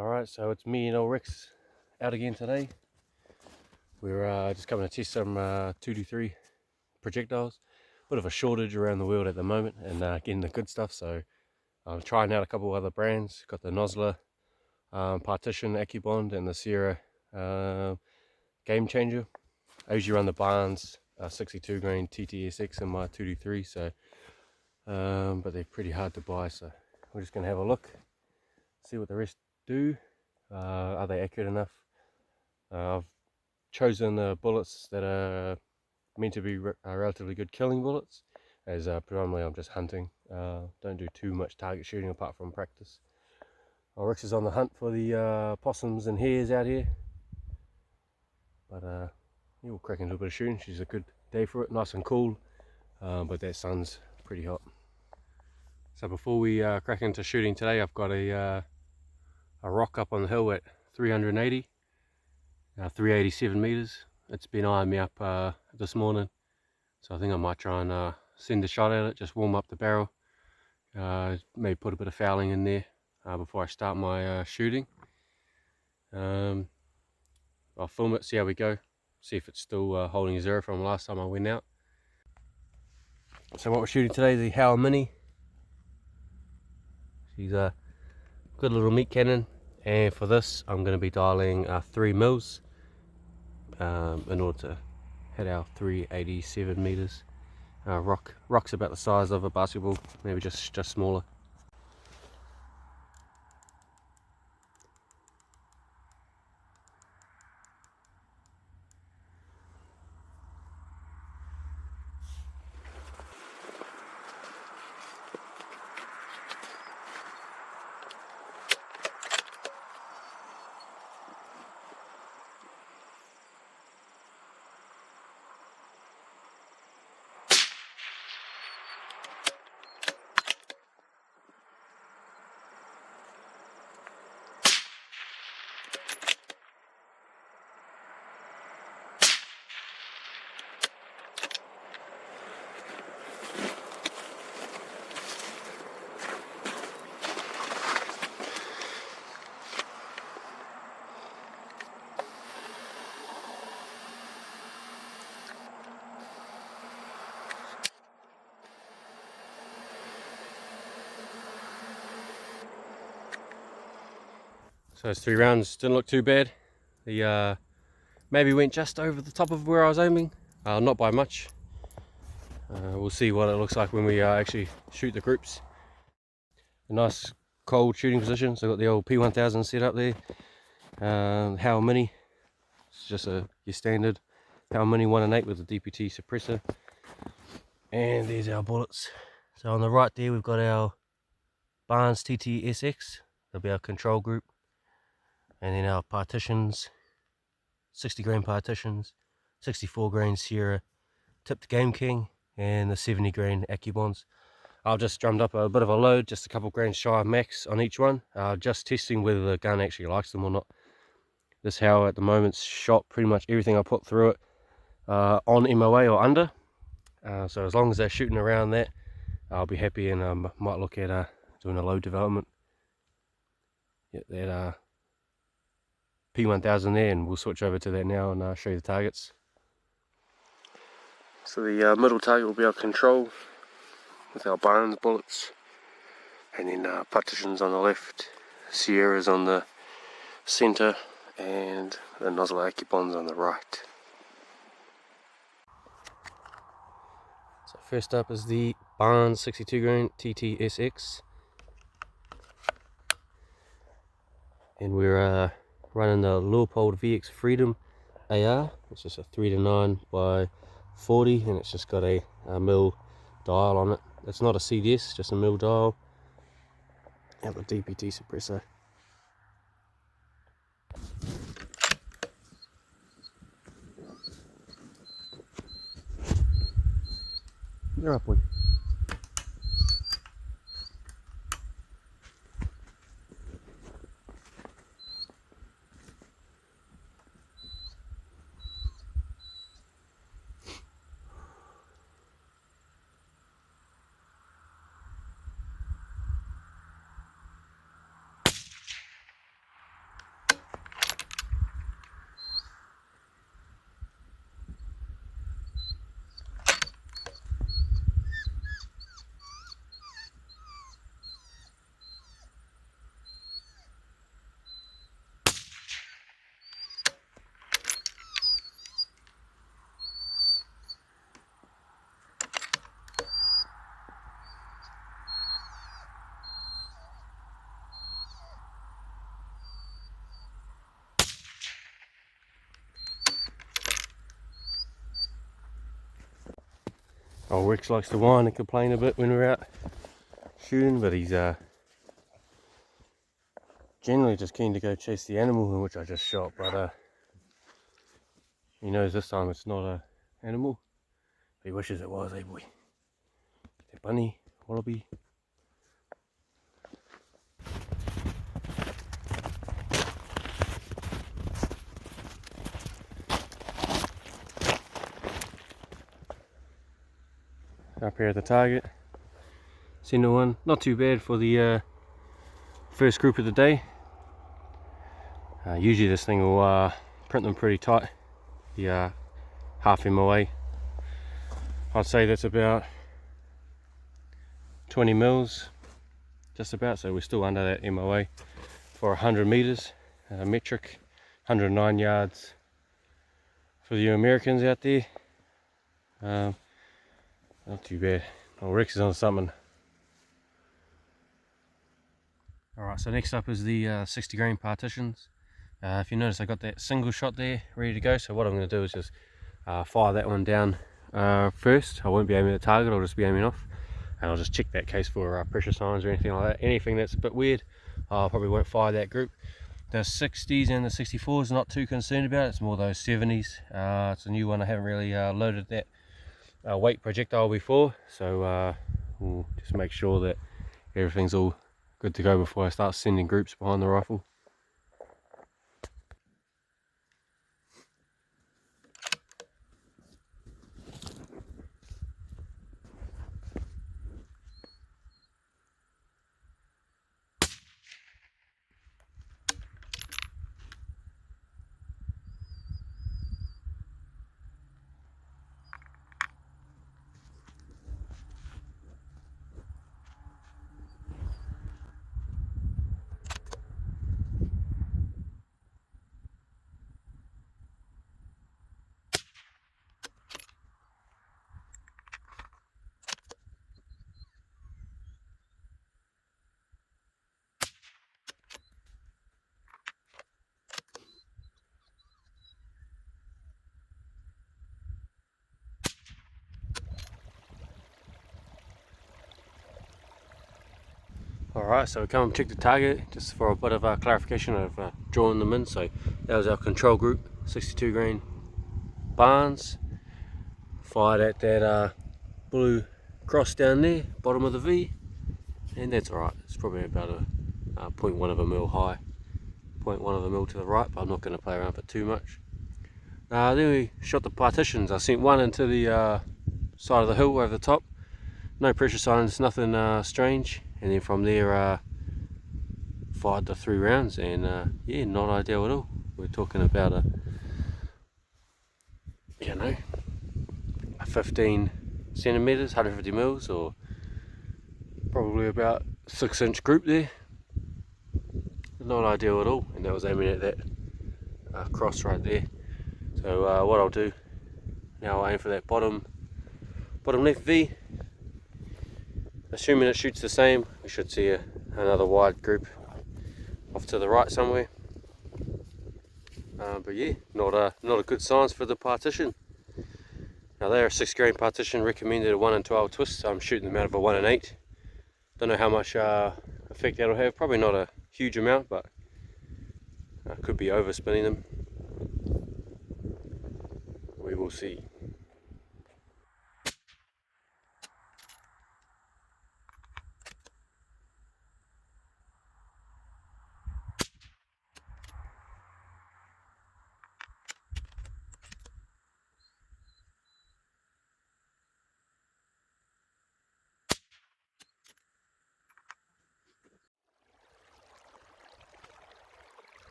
Alright, so it's me and old Rex out again today. We're just coming to test some 2D3 projectiles. Bit of a shortage around the world at the moment, and getting the good stuff, so I'm trying out a couple other brands. Got the Nosler Partition Accubond and the Serria Gamechanger. I usually run the Barnes 62 grain TTSX in my 2D3, so but they're pretty hard to buy, so we're just going to have a look, see what the rest do. Are they accurate enough? I've chosen the bullets that are meant to be relatively good killing bullets, as predominantly I'm just hunting. Don't do too much target shooting apart from practice. Rex is on the hunt for the possums and hares out here, but we'll crack into a bit of shooting. She's a good day for it, nice and cool, but that sun's pretty hot. So before we crack into shooting today, I've got a rock up on the hill at 380, 387 meters. It's been eyeing me up this morning, so I think I might try and send a shot at it, just warm up the barrel, maybe put a bit of fouling in there before I start my shooting. I'll film it, see how we go, see if it's still holding zero from last time I went out. So what we're shooting today is the Howa Mini. She's a good little meat cannon, and for this I'm going to be dialing 3 mils in order to hit our 387 meters. Rock's about the size of a basketball, maybe just smaller. So those 3 rounds didn't look too bad. The maybe went just over the top of where I was aiming, not by much. We'll see what it looks like when we actually shoot the groups. A nice cold shooting position, so I've got the old P1000 set up there. Howa Mini, it's just your standard Howa Mini 1 and 8 with the DPT suppressor. And there's our bullets. So on the right there we've got our Barnes TTSX, that'll be our control group. And then our partitions, 60 grain partitions, 64 grain Serria tipped Gameking, and the 70 grain accubonds. I've just drummed up a bit of a load, just a couple grains shy of max on each one, just testing whether the gun actually likes them or not. This Howa at the moment's shot pretty much everything I put through it on MOA or under, so as long as they're shooting around that, I'll be happy, and might look at doing a load development. Yeah, that P1000 there, and we'll switch over to that now and show you the targets. So the middle target will be our control with our Barnes bullets, and then partitions on the left, Sierras on the centre, and the Nosler Accubonds on the right. So first up is the Barnes 62 grain TTSX, and we're running the Leupold VX Freedom AR. It's just a 3:9 by 40, and it's just got a mil dial on it. It's not a CDS, just a mil dial. And the DPT suppressor. You're up, boy. Old Rex likes to whine and complain a bit when we're out shooting, but he's generally just keen to go chase the animal in which I just shot, but he knows this time it's not a animal. He wishes it was, eh boy? The bunny, wallaby. Up here at the target, center one, not too bad for the first group of the day. Usually this thing will print them pretty tight, the half MOA. I'd say that's about 20 mils, just about, so we're still under that MOA for 100 meters, metric, 109 yards for you Americans out there. Not too bad. Oh, Rex is on something. Alright, so next up is the 60 grain partitions. If you notice, I got that single shot there ready to go, so what I'm going to do is just fire that one down first. I won't be aiming at the target, I'll just be aiming off, and I'll just check that case for pressure signs or anything like that. Anything that's a bit weird, I probably won't fire that group. The 60s and the 64s, not too concerned about it. It's more those 70s. It's a new one, I haven't really loaded that weight projectile before, so we'll just make sure that everything's all good to go before I start sending groups behind the rifle. Alright, so we come and check the target just for a bit of clarification. I've drawn them in. So that was our control group, 62 grain Barnes. Fired at that blue cross down there, bottom of the V, and that's alright. It's probably about a 0.1 of a mil high, 0.1 of a mil to the right, but I'm not going to play around with it too much. Then we shot the partitions. I sent one into the side of the hill over the top. No pressure signs, nothing strange. And then from there fired the 3 rounds, and yeah, not ideal at all. We're talking about a 15 centimeters, 150 mils, or probably about 6-inch group there. Not ideal at all, and that was aiming at that cross right there. So what I'll do now, I'll aim for that bottom left V. Assuming it shoots the same, we should see another wide group off to the right somewhere. But yeah, not a good signs for the partition. Now they're a 6 grain partition, recommended a 1 in 12 twist, so I'm shooting them out of a 1 in 8. Don't know how much effect that'll have, probably not a huge amount, but could be overspinning them. We will see.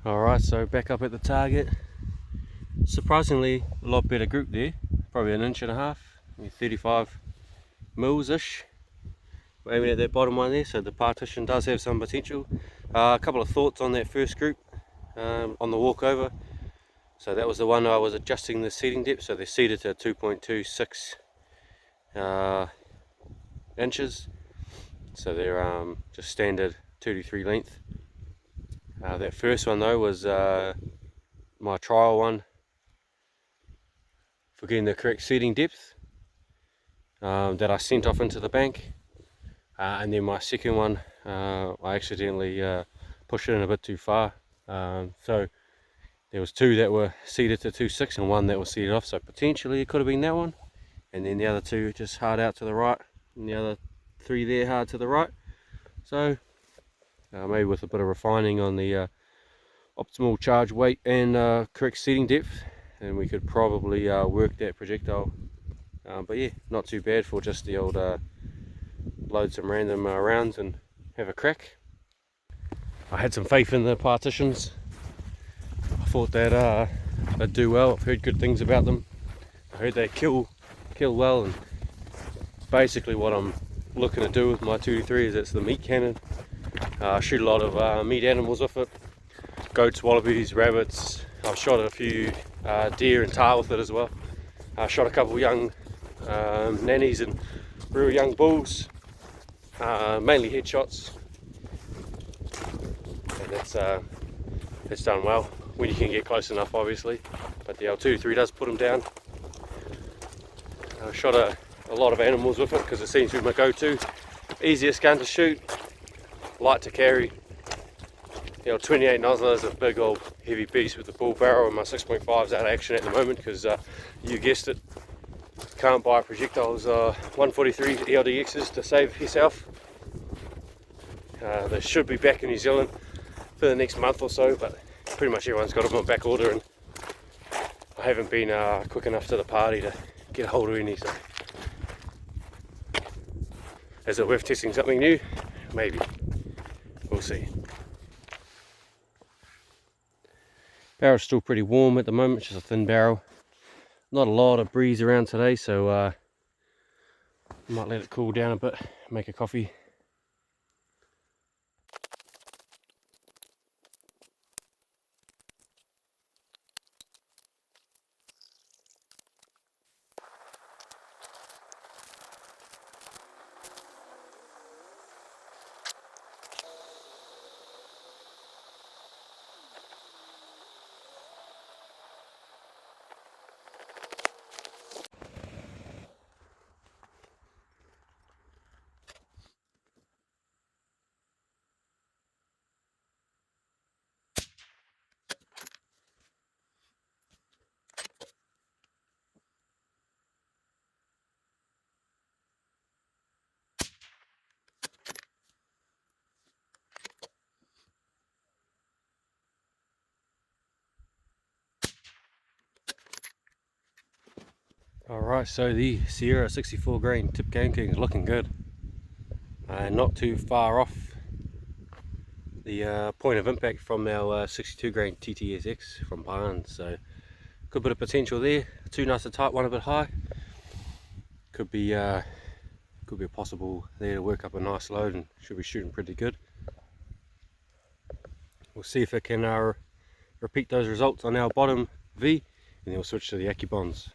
Alright, so back up at the target. Surprisingly, a lot better group there. Probably 1.5 inches, maybe 35 mils ish. We're aiming at that bottom one there, so the partition does have some potential. A couple of thoughts on that first group on the walk over. So that was the one I was adjusting the seating depth, so they're seated to 2.26 inches. So they're just standard 2 to 3 length. That first one though was my trial one, for getting the correct seating depth that I sent off into the bank. And then my second one, I accidentally pushed it in a bit too far. So there was two that were seated to 2.6 and one that was seated off, so potentially it could have been that one. And then the other two just hard out to the right, and the other three there hard to the right. So maybe with a bit of refining on the optimal charge weight and correct seating depth, and we could probably work that projectile. But yeah, not too bad for just the old load some random rounds and have a crack. I had some faith in the partitions. I thought that they'd do well. I've heard good things about them. I heard they kill well, and basically what I'm looking to do with my 223 is it's the meat cannon. I shoot a lot of meat animals with it. Goats, wallabies, rabbits. I've shot a few deer and tahr with it as well. I shot a couple young nannies and real young bulls, mainly headshots, and that's done well when you can get close enough, obviously. But the L223 does put them down. I shot a lot of animals with it because it seems to be my go-to. Easiest gun to shoot, light to carry. The old 28 Nosler is a big old heavy beast with the bull barrel, and my 6.5 is out of action at the moment because you guessed it, can't buy Projectiles 143 ELDXs to save yourself. They should be back in New Zealand for the next month or so, but pretty much everyone's got them on back order, and I haven't been quick enough to the party to get a hold of any. So is it worth testing something new? Maybe. We'll see. Barrel's still pretty warm at the moment, it's just a thin barrel. Not a lot of breeze around today, so I might let it cool down a bit, make a coffee. Alright, so the Serria 64 grain tip Gameking is looking good. Not too far off the point of impact from our 62 grain TTSX from Barnes, so good bit of potential there. Two nice and tight, one a bit high. Could be a possible there to work up a nice load, and should be shooting pretty good. We'll see if it can repeat those results on our bottom V, and then we'll switch to the accubonds.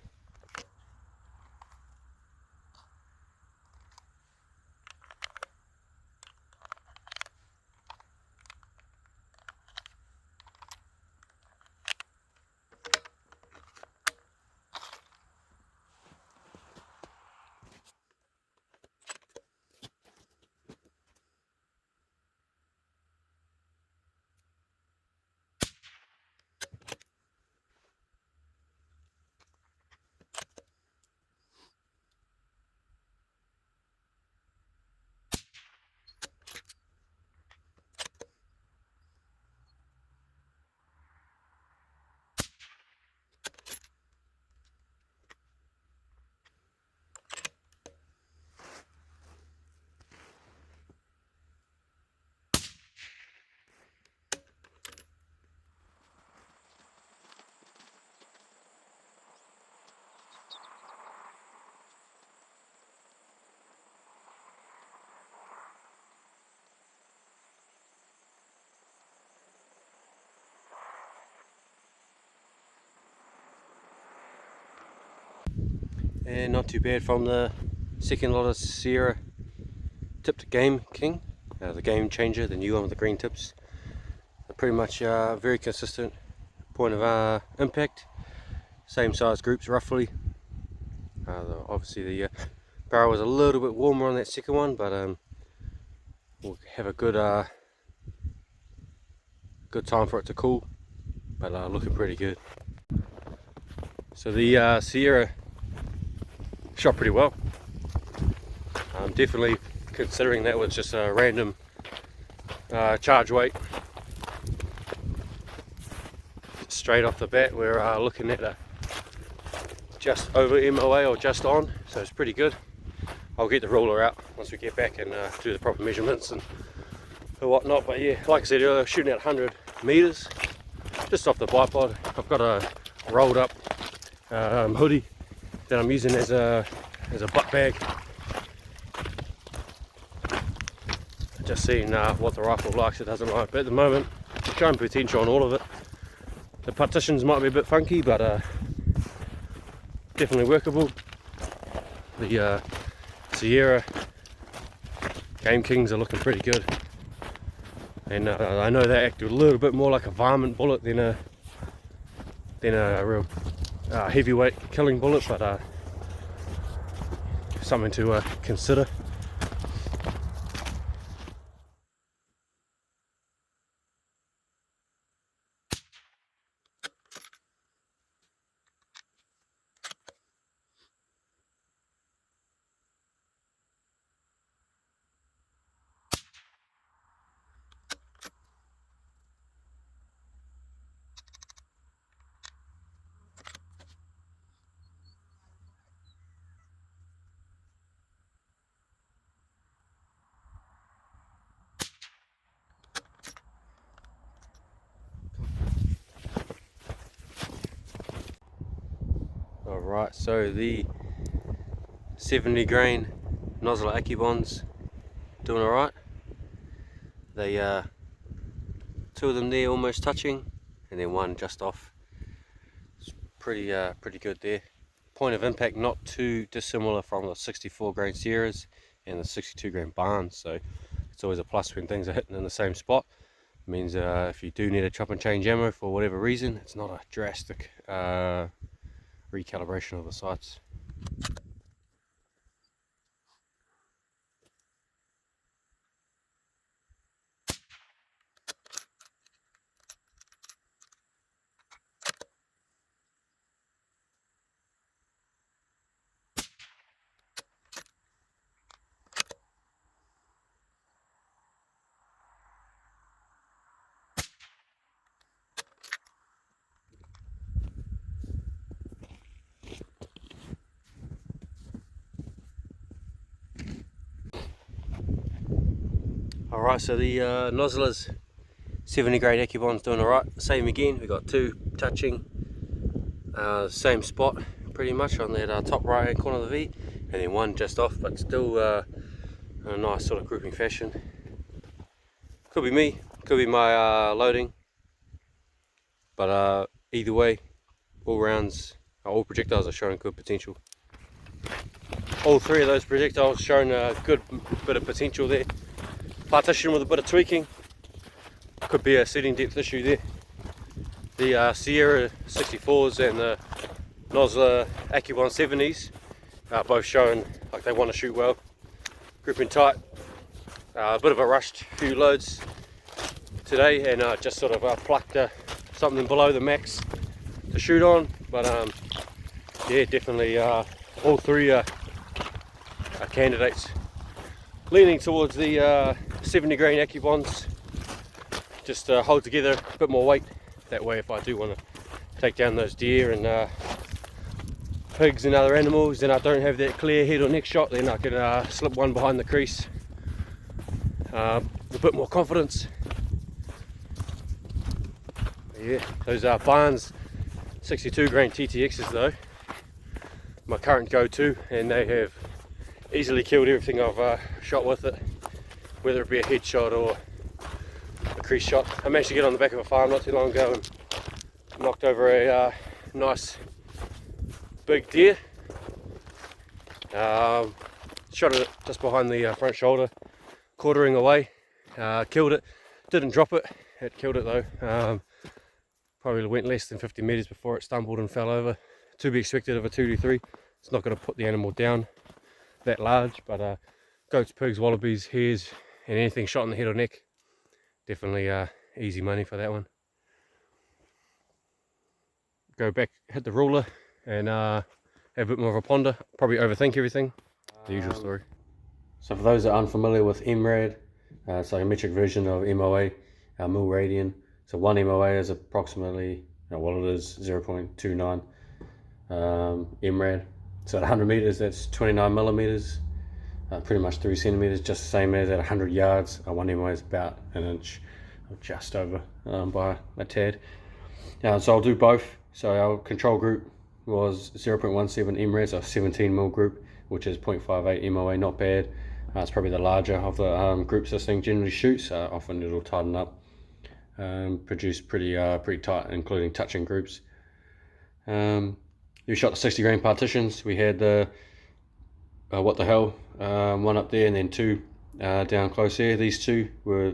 And not too bad from the second lot of Serria tipped Gameking, the Gamechanger, the new one with the green tips. They're pretty much very consistent point of impact, same size groups roughly. Obviously the barrel was a little bit warmer on that second one, but we'll have a good time for it to cool, but looking pretty good. So the Serria shot pretty well. Definitely considering that was just a random charge weight. Straight off the bat we're looking at a just over MOA or just on, so it's pretty good. I'll get the ruler out once we get back and do the proper measurements and whatnot, but yeah, like I said earlier, shooting at 100 meters just off the BiPod. I've got a rolled up hoodie that I'm using as a butt bag. Just seeing what the rifle likes, it doesn't like, but at the moment I'm showing potential on all of it. The partitions might be a bit funky, but definitely workable. The Serria Gamekings are looking pretty good, and I know they act a little bit more like a Varnmint bullet than a real heavyweight killing bullet, but something to consider. Alright, so the 70 grain Nosler Accubonds doing alright. They two of them there almost touching, and then one just off. It's pretty good there. Point of impact not too dissimilar from the 64 grain Serrias and the 62 grain Barnes, so it's always a plus when things are hitting in the same spot. It means if you do need a chop and change ammo for whatever reason, it's not a drastic recalibration of the sights. Alright, so the Nosler's 70 grain Accubond's doing alright. Same again, we got two touching, same spot pretty much on that top right hand corner of the V, and then one just off, but still in a nice sort of grouping fashion. Could be me, could be my loading, but either way, all rounds, all projectiles are showing good potential. All three of those projectiles showing a good bit of potential there. Partition with a bit of tweaking, could be a setting depth issue there. The Serria 64s and the Nosler Accubond 70s are both showing like they want to shoot well, gripping tight. A bit of a rushed few loads today, and just sort of plucked something below the max to shoot on, but yeah, definitely all three are candidates. Leaning towards the 70 grain Accubonds, just hold together a bit more weight. That way, if I do want to take down those deer and pigs and other animals, then I don't have that clear head or neck shot, then I can slip one behind the crease. A bit more confidence. Yeah, those are Barnes 62 grain TTXs though, my current go-to, and they have easily killed everything I've shot with it, whether it be a headshot or a crease shot. I managed to get on the back of a farm not too long ago and knocked over a nice big deer. Shot it just behind the front shoulder, quartering away, killed it. Didn't drop it, it killed it though. Probably went less than 50 meters before it stumbled and fell over. To be expected of a 223. It's not going to put the animal down that large, but goats, pigs, wallabies, hares, and anything shot in the head or neck, definitely easy money for that one. Go back, hit the ruler, and have a bit more of a ponder. Probably overthink everything. The usual story. So for those that are unfamiliar with MRAD, it's like a metric version of MOA, mil radian. So 1 MOA is approximately, well, it is 0.29 MRAD. So at 100 meters, that's 29 millimeters, pretty much 3 centimeters, just the same as at 100 yards. 1 MOA is about an inch, just over by a tad. So I'll do both. So our control group was 0.17 MRAD, so 17 mil group, which is 0.58 MOA, not bad. It's probably the larger of the groups this thing generally shoots. Often it'll tighten up, produce pretty tight, including touching groups. We shot the 60 grain partitions. We had the what the hell, one up there, and then 2 down close here. These 2 were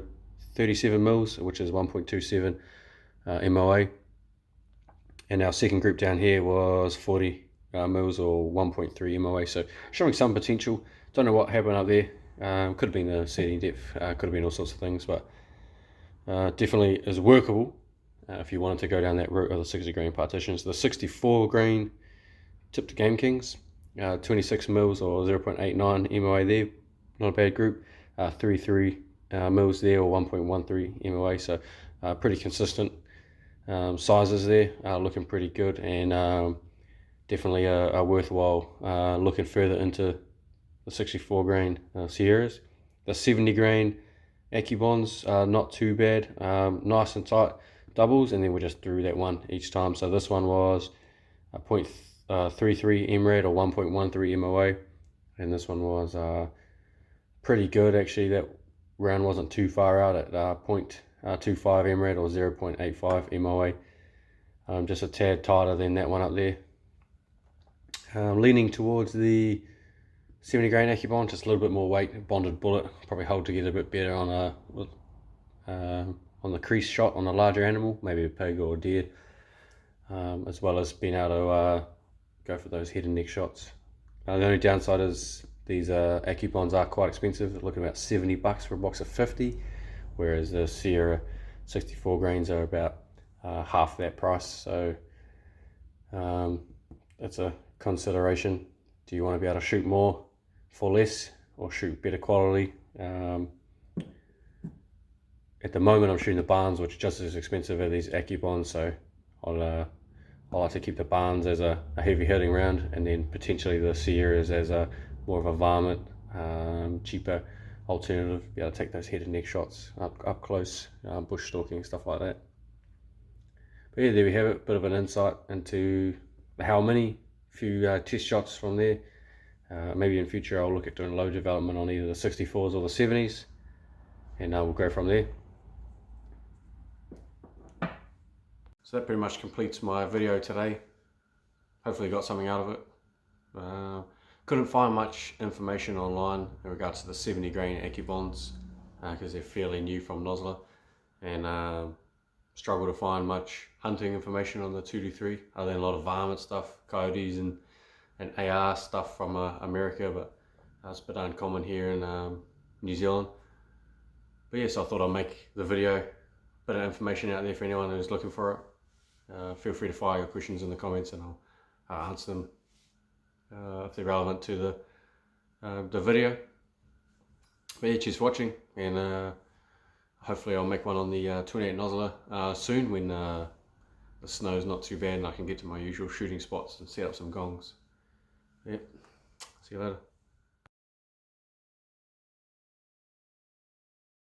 37 mils, which is 1.27 MOA. And our second group down here was 40 mils or 1.3 MOA. So showing some potential. Don't know what happened up there. Could have been the setting depth, could have been all sorts of things, but definitely is workable if you wanted to go down that route of the 60 grain partitions. The 64 grain tip to Gamekings, 26 mils or 0.89 MOA there, not a bad group. 33 mils there or 1.13 MOA, so pretty consistent sizes there, looking pretty good, and definitely a worthwhile looking further into the 64 grain Serrias. The 70 grain accubonds are not too bad, nice and tight doubles, and then we just threw that one each time. So this one was 0.33 MRAD or 1.13 MOA, and this one was pretty good actually. That round wasn't too far out at 0.25 MRAD or 0.85 MOA, just a tad tighter than that one up there. Leaning towards the 70 grain accubond, just a little bit more weight, bonded bullet, probably hold together a bit better on the crease shot on a larger animal, maybe a pig or a deer, as well as being able to go for those head and neck shots. The only downside is these accubonds are quite expensive. They're looking about $70 for a box of 50, whereas the Serria 64 grains are about half that price. So that's a consideration. Do you want to be able to shoot more for less or shoot better quality? At the moment I'm shooting the Barnes, which is just as expensive as these accubonds, so I like to keep the Barnes as a heavy hitting round, and then potentially the Serrias as a more of a varmint, cheaper alternative, be able to take those head and neck shots up close, bush stalking, stuff like that. But yeah, there we have it, bit of an insight into the Howa Mini, a few test shots from there. Maybe in future I'll look at doing low development on either the 64s or the 70s, and we'll go from there. So that pretty much completes my video today. Hopefully got something out of it. Couldn't find much information online in regards to the 70 grain accubonds because they're fairly new from Nosler, and struggle to find much hunting information on the 223 other than a lot of varmint stuff, coyotes and AR stuff from America, but it's a bit uncommon here in New Zealand. But yes, I thought I'd make the video, bit of information out there for anyone who's looking for it. Feel free to fire your questions in the comments, and I'll answer them if they're relevant to the video. But yeah, cheers for watching, and hopefully I'll make one on the 28 Nosler soon when the snow's not too bad and I can get to my usual shooting spots and set up some gongs. Yeah, see you later.